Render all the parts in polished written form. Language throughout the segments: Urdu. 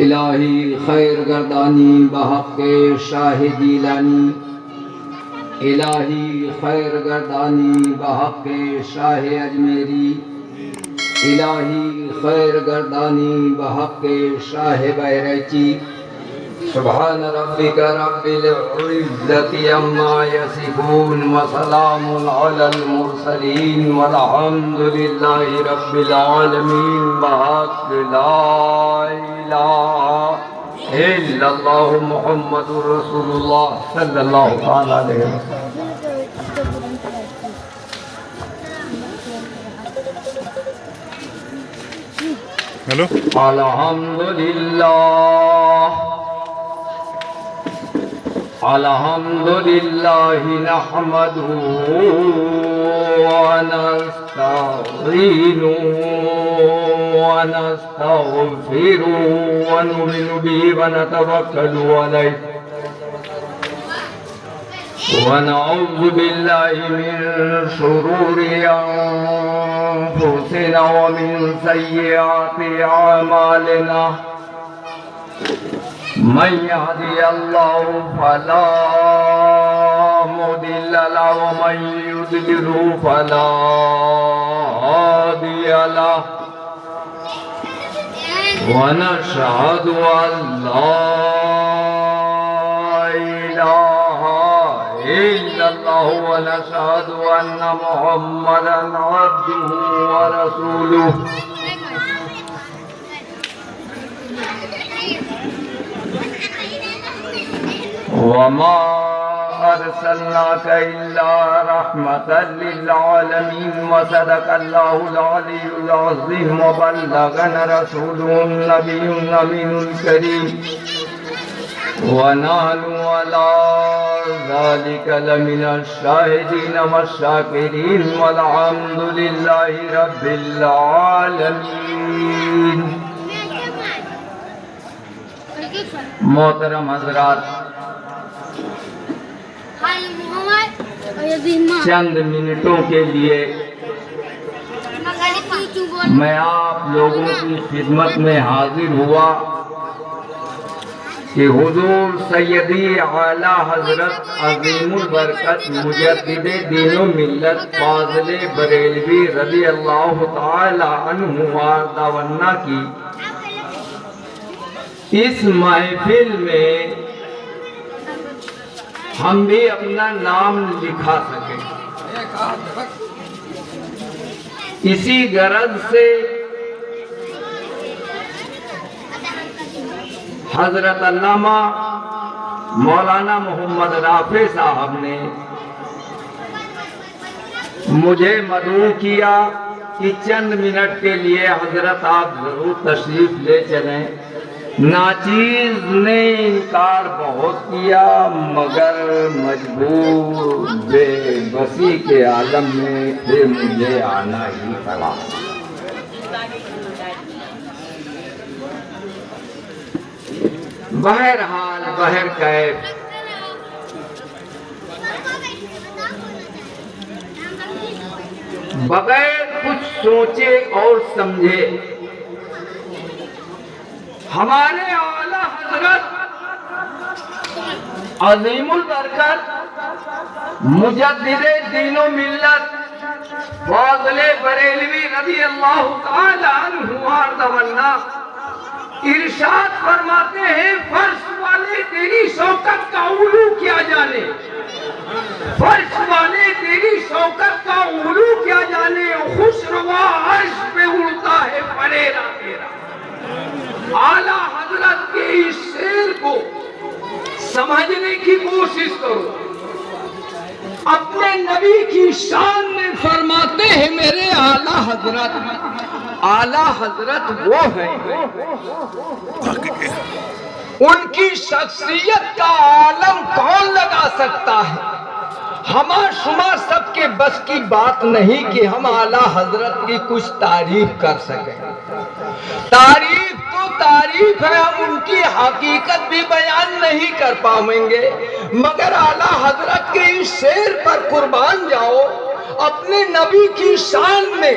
الہی خیر گردانی بحق شاہ جیلانی، الہی خیر گردانی بحق شاہ اجمیری، الہی خیر گردانی بحق شاہ بہرچی۔ سبحان ربک رب العزت عما یصفون وسلام علی المرسلین والحمد للہ رب العالمین بحق لا الہ الا اللہ محمد رسول اللہ صلی اللہ علیہ وسلم۔ ہیلو الحمدللہ الحمدللہ نحمدہ ونستعینہ ونستغفرہ ونؤمن بہ ونتوکل علیہ ونعوذ باللہ من شرور انفسنا ومن سیئات اعمالنا من يهدي الله فلا مضل له ومن يضلل فلا هادي له ونشهد أن لا إله إلا الله ونشهد أن محمدا عبده ورسوله۔ وما أرسلناك إلا رحمة للعالمين وصدق الله العلي العظيم وبلغنا رسوله النبي الأمين الكريم ونحن على ذلك لمن الشاهدين والشاكرين والحمد لله رب العالمين۔ محترم حضرات، چند منٹوں کے لیے میں آپ لوگوں کی خدمت میں حاضر ہوا کہ حضور سیدی اعلیٰ حضرت عظیم البرکت مجدد دین و ملت فاضل بریلوی رضی اللہ تعالی عنہ وارضہ کی اس محفل میں ہم بھی اپنا نام لکھا سکیں، اسی غرض سے حضرت علامہ مولانا محمد رافع صاحب نے مجھے مدعو کیا کہ چند منٹ کے لیے حضرت آپ ضرور تشریف لے چلیں۔ ناچیز نے انکار بہت کیا مگر مجبور بے بسی کے عالم میں پھر مجھے آنا ہی پڑا۔ بہرحال بہرکیف بغیر کچھ سوچے اور سمجھے ہمارے اعلیٰ حضرت عظیم البرکت مجدد دین و ملت فاضل بریلوی رضی اللہ تعالی عنہ وارضہ ارشاد فرماتے ہیں، فرش والے تیری شوکت کا علو کیا جانے، فرش والے تیری شوکت کا علو کیا جانے، خوش روا عرش پہ اڑتا ہے فریرا تیرا۔ اعلیٰ حضرت کے اس شعر کو سمجھنے کی کوشش کرو۔ اپنے نبی کی شان میں فرماتے ہیں میرے اعلیٰ حضرت، اعلیٰ حضرت وہ ہیں ان کی شخصیت کا عالم کون لگا سکتا ہے؟ ہمارا شمار سب کے بس کی بات نہیں کہ ہم اعلیٰ حضرت کی کچھ تعریف کر سکیں۔ تعریف تو تعریف ہے، ہم ان کی حقیقت بھی بیان نہیں کر پائیں گے، مگر اعلیٰ حضرت کے اس شعر پر قربان جاؤ۔ اپنے نبی کی شان میں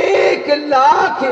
1,00,000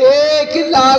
1,00,000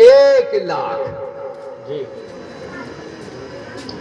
1,00,000।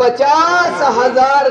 50,000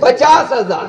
50,000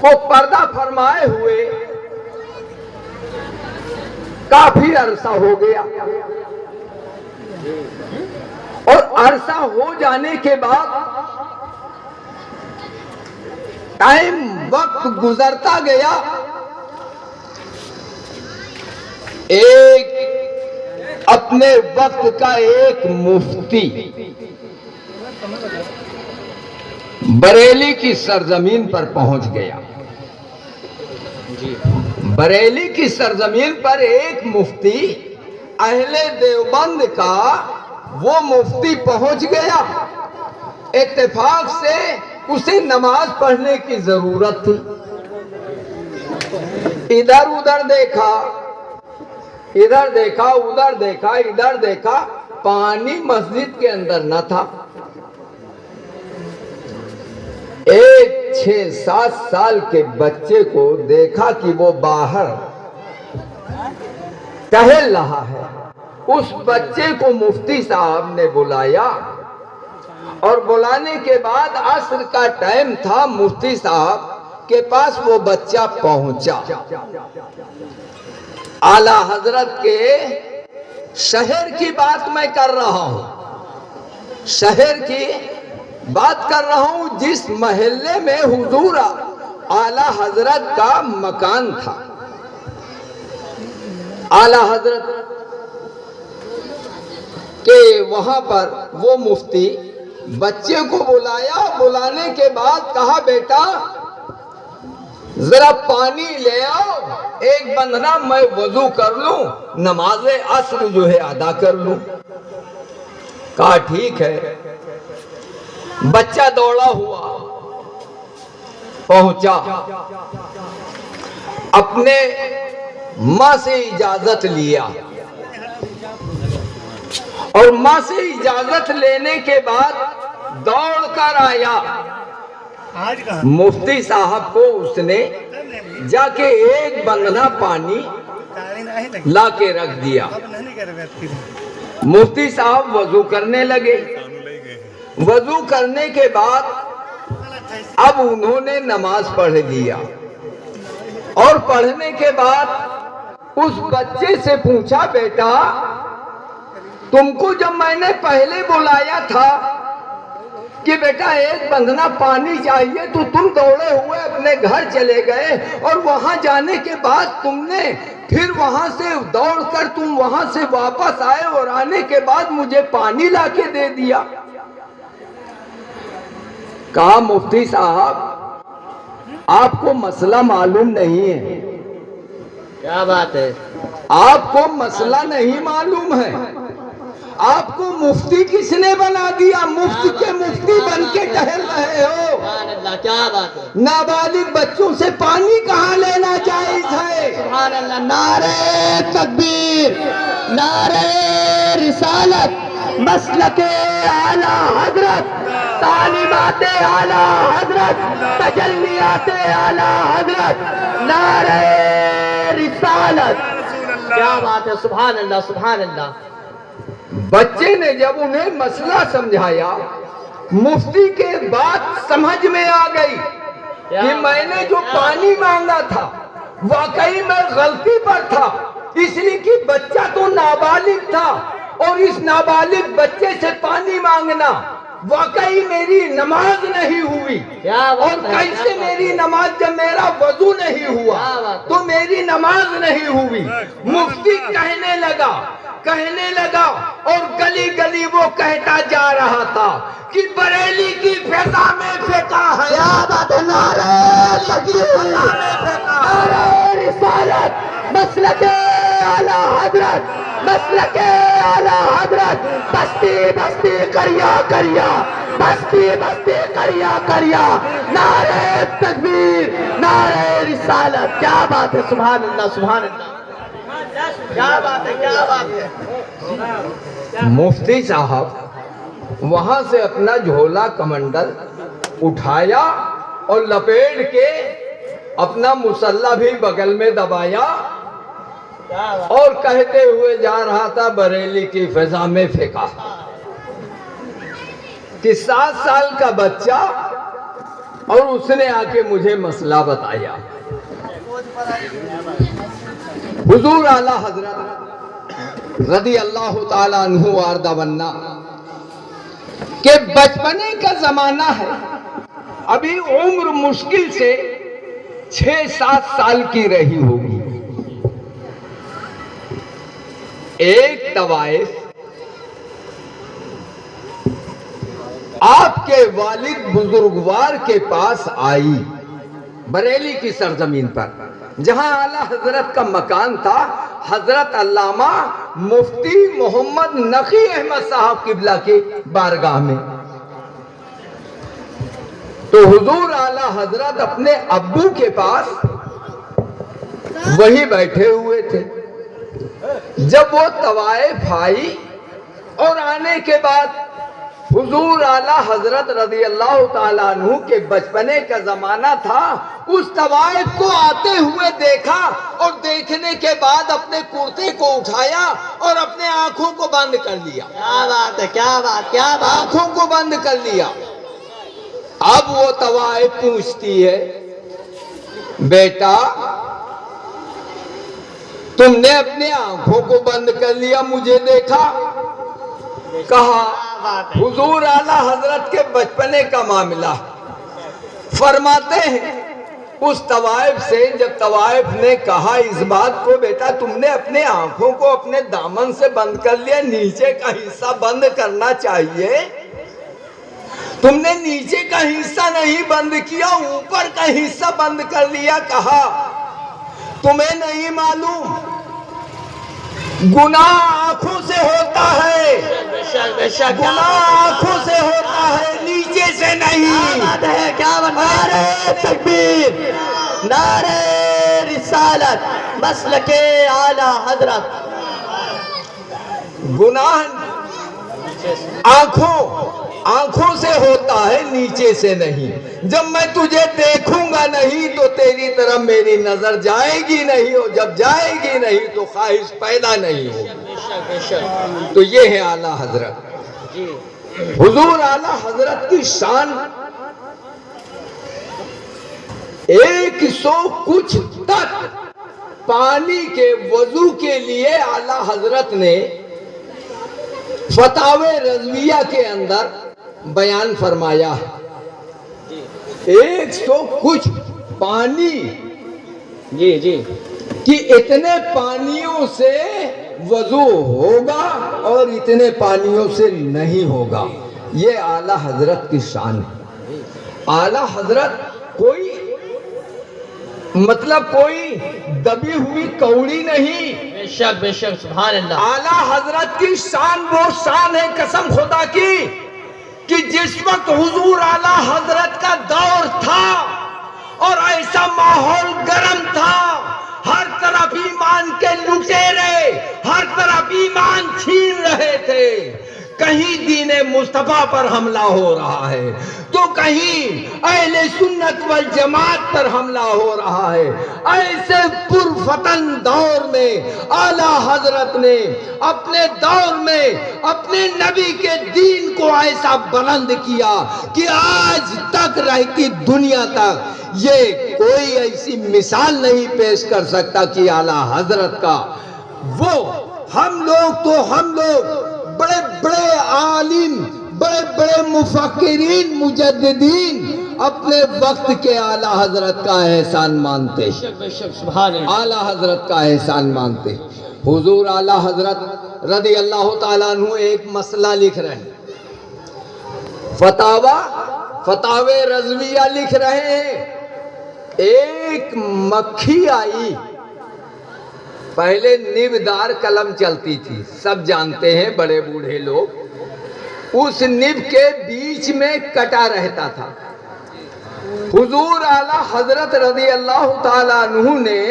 کو پردہ فرمائے ہوئے کافی عرصہ ہو گیا، اور عرصہ ہو جانے کے بعد ٹائم وقت گزرتا گیا، ایک اپنے وقت کا ایک مفتی بریلی کی سرزمین پر پہنچ گیا۔ بریلی کی سرزمین پر ایک مفتی اہل دیوبند کا وہ مفتی پہنچ گیا۔ اتفاق سے اسے نماز پڑھنے کی ضرورت تھی۔ ادھر ادھر دیکھا، ادھر دیکھا، ادھر دیکھا، ادھر دیکھا، پانی مسجد کے اندر نہ تھا۔ ایک 6-7 سال کے بچے کو دیکھا کہ وہ باہر ٹہل رہا ہے۔ اس بچے کو مفتی صاحب نے بلایا، اور بلانے کے بعد عصر کا ٹائم تھا، مفتی صاحب کے پاس وہ بچہ پہنچا۔ اعلیٰ حضرت کے شہر کی بات میں کر رہا ہوں، شہر کی بات کر رہا ہوں، جس محلے میں حضور اعلیٰ حضرت کا مکان تھا۔ اعلیٰ حضرت کے وہاں پر وہ مفتی بچے کو بلایا، بلانے کے بعد کہا بیٹا ذرا پانی لے آؤ، ایک بندنا میں وضو کر لوں، نماز عصر جو ہے ادا کر لوں۔ کہا ٹھیک ہے۔ بچہ دوڑا ہوا پہنچا، اپنے ماں سے اجازت لیا، اور ماں سے اجازت لینے کے بعد دوڑ کر آیا۔ مفتی صاحب کو اس نے جا کے ایک بندنا پانی لا کے رکھ دیا۔ مفتی صاحب وضو کرنے لگے۔ وضو کرنے کے بعد اب انہوں نے نماز پڑھ لیا، اور پڑھنے کے بعد اس بچے سے پوچھا بیٹا تم کو جب میں نے پہلے بلایا تھا کہ بیٹا ایک بندنا پانی چاہیے تو تم دوڑے ہوئے اپنے گھر چلے گئے، اور وہاں جانے کے بعد تم نے پھر وہاں سے دوڑ کر تم وہاں سے واپس آئے، اور آنے کے بعد مجھے پانی لا کے دے دیا۔ کہا مفتی صاحب آپ کو مسئلہ معلوم نہیں ہے۔ کیا بات ہے؟ آپ کو مسئلہ نہیں معلوم ہے۔ آپ کو مفتی کس نے بنا دیا؟ مفتی کے مفتی بن کے ٹہل رہے ہو۔ سبحان اللہ، کیا بات ہے؟ نابالغ بچوں سے پانی کہاں لینا جائز ہے؟ سبحان اللہ، نعرہ تکبیر، نعرہ رسالت، مسلک اعلیٰ حضرت، تعلیمات اعلیٰ حضرت، تجلیات اعلیٰ حضرت، نعرہ رسالت۔ کیا بات ہے؟ سبحان اللہ، سبحان اللہ۔ بچے نے جب انہیں مسئلہ سمجھایا، مفتی کے بات سمجھ میں آ گئی کہ میں نے جو پانی مانگا تھا واقعی میں غلطی پر تھا، اس لیے کہ بچہ تو نابالغ تھا، اور اس نابالغ بچے سے پانی مانگنا واقعی میری نماز نہیں ہوئی۔ اور کیسے میری نماز؟ جب میرا وضو نہیں ہوا تو میری نماز نہیں ہوئی۔ مفتی کہنے لگا اور گلی گلی وہ کہتا جا رہا تھا کہ بریلی کی فضا میں پھینکا ہے نعرہ تکبیر، نعرہ رسالت، مسلک اعلیٰ حضرت، مسلک اعلیٰ حضرت، بستی بستی کریا کریا، بستی بستی کریا کریا، نعرہ تکبیر، نعرہ رسالت۔ کیا بات ہے؟ سبحان اللہ، سبحان اللہ، کیا بات ہے، کیا بات ہے۔ مفتی صاحب وہاں سے اپنا جھولا کمنڈل اٹھایا اور لپیٹ کے اپنا مسلح بھی بغل میں دبایا، اور کہتے ہوئے جا رہا تھا بریلی کی فضا میں پھینکا، کہ 7 سال کا بچہ اور اس نے آ کے مجھے مسئلہ بتایا. حضور اعلی حضرت رضی اللہ تعالیٰ عنہ وارض عنہ کہ بچپنے کا زمانہ ہے، ابھی عمر مشکل سے 6-7 سال کی رہی ہوگی. ایک طوائف آپ کے والد بزرگوار کے پاس آئی، بریلی کی سرزمین پر جہاں اعلیٰ حضرت کا مکان تھا. حضرت علامہ مفتی محمد نقی احمد صاحب قبلہ کی بارگاہ میں. تو حضور اعلیٰ حضرت اپنے ابو کے پاس وہی بیٹھے ہوئے تھے. جب وہ طوائف آئی اور آنے کے بعد حضور اعلیٰ حضرت رضی اللہ تعالیٰ عنہ کے بچپنے کا زمانہ تھا، اس طوائف کو آتے ہوئے دیکھا اور دیکھنے کے بعد اپنے کرتے کو اٹھایا اور اپنے آنکھوں کو بند کر لیا. کیا بات ہے، کیا بات، کیا بات. آنکھوں کو بند کر لیا. اب وہ طوائف پوچھتی ہے، بیٹا تم نے اپنے آنکھوں کو بند کر لیا، مجھے دیکھا؟ کہا حضور اعلیٰ حضرت کے بچپنے کا معاملہ. فرماتے ہیں اس طوائف سے جب طوائف نے کہا اس بات کو، بیٹا تم نے اپنے آنکھوں کو اپنے دامن سے بند کر لیا، نیچے کا حصہ بند کرنا چاہیے. تم نے نیچے کا حصہ نہیں بند کیا، اوپر کا حصہ بند کر لیا. کہا تمہیں نہیں معلوم گناہ آنکھوں سے ہوتا ہے، گناہ آنکھوں سے ہوتا ہے، نیچے سے نہیں. کیا بات. نعرہ تکبیر، نعرہ رسالت، مسلک اعلی حضرت. گناہ آنکھوں سے ہوتا ہے، نیچے سے نہیں. جب میں تجھے دیکھوں گا نہیں تو تیری طرف میری نظر جائے گی نہیں، اور جب جائے گی نہیں تو خواہش پیدا نہیں ہوگی. تو یہ ہے اعلیٰ حضرت. حضور اعلیٰ حضرت کی شان 100 کچھ تک پانی کے وضو کے لیے اعلیٰ حضرت نے فتاوی رضویہ کے اندر بیان فرمایا. 100 کچھ پانی کہ اتنے پانیوں سے وضو ہوگا اور اتنے پانیوں سے نہیں ہوگا. یہ اعلیٰ حضرت کی شان ہے. اعلیٰ حضرت کوئی دبی ہوئی کوڑی نہیں. بے شک بے شک، سبحان اللہ. اعلیٰ حضرت کی شان وہ شان ہے قسم خدا کی کہ جس وقت حضور اعلیٰ حضرت کا دور تھا اور ایسا ماحول گرم تھا، ہر طرف ایمان کے لٹیرے ہر طرف ایمان چھین رہے تھے. کہیں دین مصطفیٰ پر حملہ ہو رہا ہے تو کہیں اہل سنت والجماعت پر حملہ ہو رہا ہے. ایسے پرفتن دور میں اعلیٰ حضرت نے اپنے دور میں اپنے نبی کے دین کو ایسا بلند کیا کہ آج تک رہتی دنیا تک یہ کوئی ایسی مثال نہیں پیش کر سکتا کہ اعلیٰ حضرت کا وہ ہم لوگ بڑے بڑے عالم، بڑے بڑے مفکرین، مجددین اپنے وقت کے اعلیٰ حضرت کا احسان مانتے، اعلیٰ حضرت کا احسان مانتے. حضور اعلیٰ حضرت رضی اللہ تعالیٰ عنہ ایک مسئلہ لکھ رہے ہیں، فتاوی رضویہ لکھ رہے ہیں. ایک مکھی آئی، پہلے نبدار قلم چلتی تھی، سب جانتے ہیں بڑے بوڑھے لوگ. اس نب کے بیچ میں کٹا رہتا تھا. حضور اعلیٰ حضرت رضی اللہ تعالیٰ عنہ نے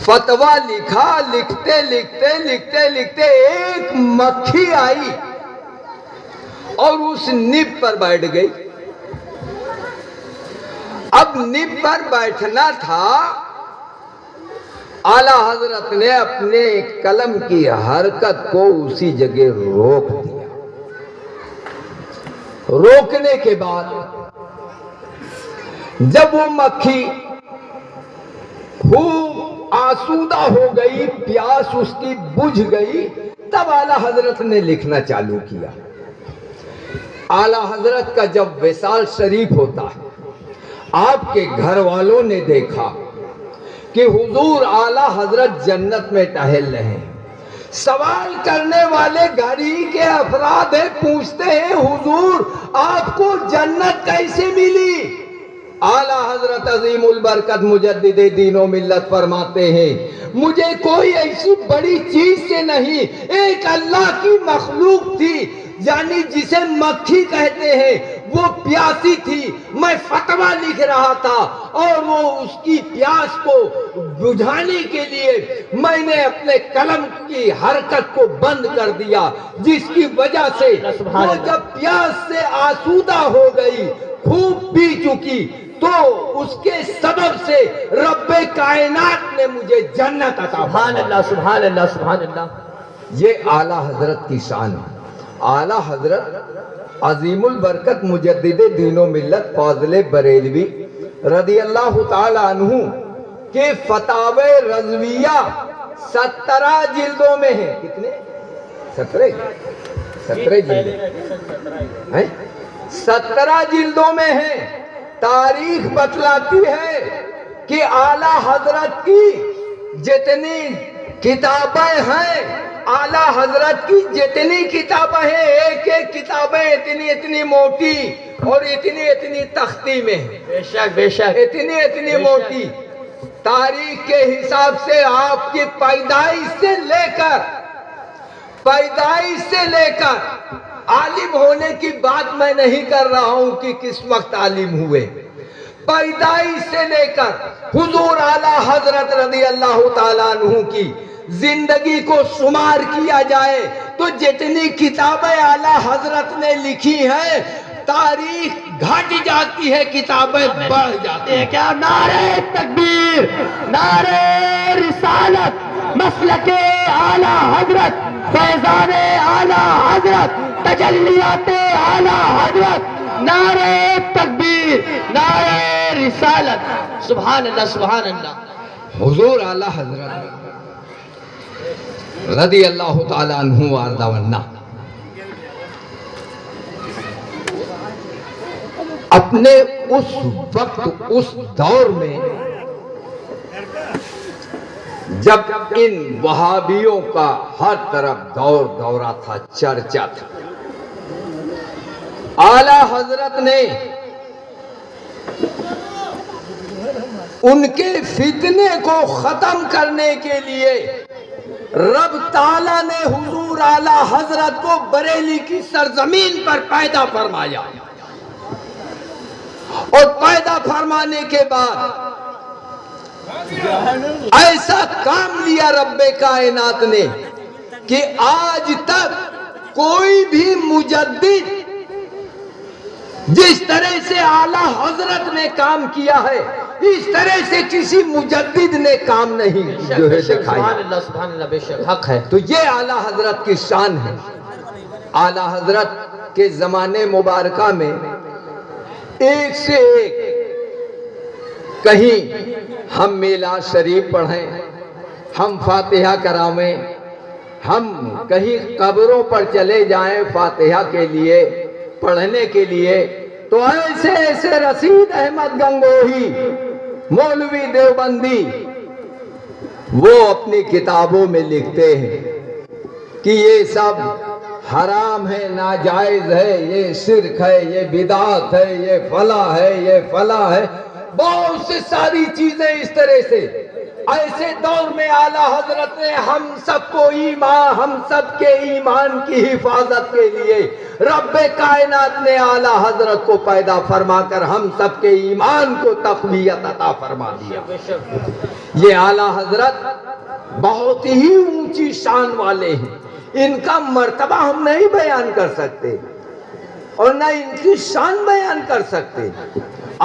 فتویٰ لکھا. لکھتے ایک مکھی آئی اور اس نب پر بیٹھ گئی. اب نب پر بیٹھنا تھا، اعلیٰ حضرت نے اپنے قلم کی حرکت کو اسی جگہ روک دیا. روکنے کے بعد جب وہ مکھی خوب آسودہ ہو گئی، پیاس اس کی بجھ گئی، تب اعلیٰ حضرت نے لکھنا چالو کیا۔ اعلیٰ حضرت کا جب وصال شریف ہوتا ہے، آپ کے گھر والوں نے دیکھا کہ حضور اعلیٰ حضرت جنت میں ٹہل رہے ہیں۔ سوال کرنے والے گھری کے افراد ہیں، پوچھتے ہیں حضور آپ کو جنت کیسے ملی؟ اعلیٰ حضرت عظیم البرکت مجدد دین و ملت فرماتے ہیں مجھے کوئی ایسی بڑی چیز سے نہیں، ایک اللہ کی مخلوق تھی، یعنی جسے مکھی کہتے ہیں، وہ پیاسی تھی، میں فتویٰ لکھ رہا تھا اور وہ اس کی پیاس کو بجھانے کے لیے میں نے اپنے قلم کی حرکت کو بند کر دیا، جس کی وجہ سے وہ جب پیاس سے آسودہ ہو گئی، خوب پی چکی، تو اس کے سبب سے رب کائنات نے مجھے جنت عطا فرمائی۔ سبحان اللہ سبحان اللہ سبحان اللہ۔ یہ اعلیٰ حضرت کی شان ہے۔ اعلیٰ حضرت عظیم البرکت مجدد دین و ملت فاضل بریلوی رضی اللہ تعالی عنہ کے فتاوی رضویہ 17 جلدوں میں ہیں۔ کتنے؟ 17 جلدیں ہیں، 17 جلدوں میں ہیں۔ تاریخ بتلاتی ہے کہ اعلیٰ حضرت کی جتنی کتابیں ہیں، اعلیٰ حضرت کی جتنی کتابیں ہیں، ایک ایک کتابیں اتنی اتنی موٹی اور اتنی اتنی تختی میں، بے شک بے شک، اتنی اتنی موٹی۔ تاریخ کے حساب سے آپ کی پیدائش سے لے کر عالم ہونے کی بات میں نہیں کر رہا ہوں کہ کس وقت عالم ہوئے، پیدائش سے لے کر حضور اعلیٰ حضرت رضی اللہ تعالیٰ عنہ کی زندگی کو شمار کیا جائے تو جتنی کتابیں اعلیٰ حضرت نے لکھی ہیں، تاریخ گھٹ جاتی ہے، کتابیں بڑھ جاتی ہیں۔ کیا نعرہ تکبیر، نعرہ رسالت، مسلک اعلیٰ حضرت، فیضان اعلیٰ حضرت، تجلیات اعلیٰ حضرت، نعرہ تکبیر، نعرہ رسالت، سبحان اللہ سبحان اللہ۔ حضور اعلیٰ حضرت رضی اللہ تعالیٰ عنہ وارض عنہ اپنے اس وقت، اس دور میں جب ان وہابیوں کا ہر طرف دور دورہ تھا، چرچا تھا، اعلیٰ حضرت نے ان کے فتنے کو ختم کرنے کے لیے رب تعالیٰ نے حضور اعلیٰ حضرت کو بریلی کی سرزمین پر پیدا فرمایا، اور پیدا فرمانے کے بعد ایسا کام لیا رب کائنات نے کہ آج تک کوئی بھی مجدد جس طرح سے اعلیٰ حضرت نے کام کیا ہے، اس طرح سے کسی مجدد نے کام نہیں جو ہے دکھایا۔ سبحان اللہ سبحان اللہ، بے شک حق ہے۔ تو یہ اعلیٰ حضرت کی شان ہے۔ اعلیٰ حضرت کے زمانے مبارکہ میں ایک سے ایک، کہیں ہم میلاد شریف پڑھیں، ہم فاتحہ کرامیں، ہم کہیں قبروں پر چلے جائیں فاتحہ کے لیے، پڑھنے کے لیے، تو ایسے ایسے رشید احمد گنگوہی، مولوی دیوبندی، وہ اپنی کتابوں میں لکھتے ہیں کہ یہ سب حرام ہے، ناجائز ہے، یہ شرک ہے، یہ بدعت ہے، یہ فلاں ہے، یہ فلاں ہے، بہت سے ساری چیزیں اس طرح سے۔ ایسے دور میں اعلیٰ حضرت نے ہم سب کو ایمان، ہم سب کے ایمان کی حفاظت کے لیے رب کائنات نے اعلیٰ حضرت کو پیدا فرما کر ہم سب کے ایمان کو تقویت عطا فرما دیا۔ یہ اعلیٰ حضرت بہت ہی اونچی شان والے ہیں، ان کا مرتبہ ہم نہیں بیان کر سکتے اور نہ ان کی شان بیان کر سکتے۔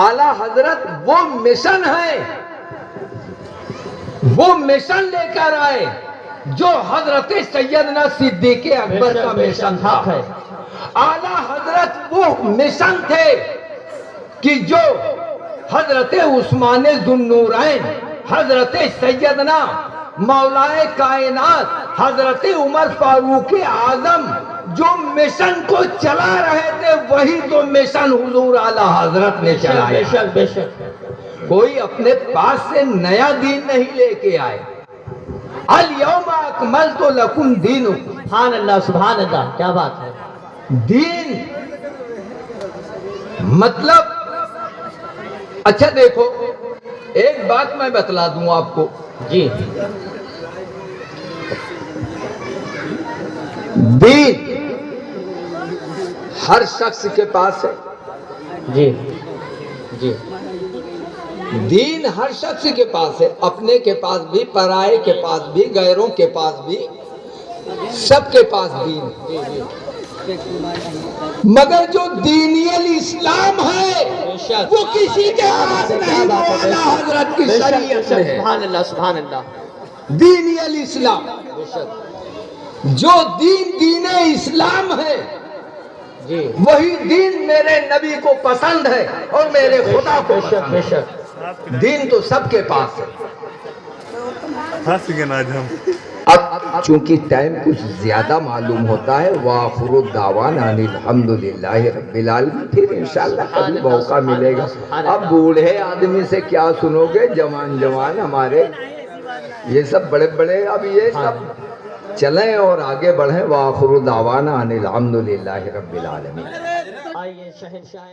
اعلیٰ حضرت وہ مشن ہے، وہ مشن لے کر آئے جو حضرت سیدنا صدیق اکبر کا مشن تھا۔ اعلیٰ حضرت وہ مشن تھے کہ جو حضرت عثمان ذوالنورین، حضرت سیدنا مولائے کائنات حضرت عمر فاروق اعظم جو مشن کو چلا رہے تھے، وہی تو مشن حضور اعلی حضرت نے چلایا۔ بے شک بے شک کوئی اپنے پاس سے نیا دین نہیں لے کے آئے۔ الیوم اکملت لکم دینکم، سبحان اللہ سبحان اللہ، کیا بات ہے۔ دین مطلب، اچھا دیکھو ایک بات میں بتلا دوں آپ کو، جی دین ہر شخص کے پاس ہے، جی جی دین ہر شخص کے پاس ہے، اپنے کے پاس بھی، پرائے کے پاس بھی، غیروں کے پاس بھی، سب کے پاس دین ہے۔ مگر جو دینی الاسلام ہے وہ کسی کے پاس نہیں، وہ اعلیٰ حضرت کی شریعت میں ہے۔ سبحان اللہ سبحان اللہ، دینی الاسلام، جو دین دین اسلام ہے جی وہی دین میرے نبی کو پسند ہے اور میرے خدا کو بے شک پسند بے ہے۔ شک، دین تو سب کے پاس ہے۔ ہنس گئے نا آج ہم۔ اب چونکہ ٹائم کچھ زیادہ معلوم ہوتا ہے، وآخر الدعوانا ان الحمدللہ رب العالمین، پھر انشاءاللہ کبھی موقع ملے گا۔ اب بوڑھے آدمی سے کیا سنو گے، جوان جوان ہمارے یہ سب بڑے بڑے، اب یہ سب چلیں اور آگے بڑھیں۔ وآخر الدعوانا ان الحمدللہ رب العالمین۔ آئیے شہنشاہ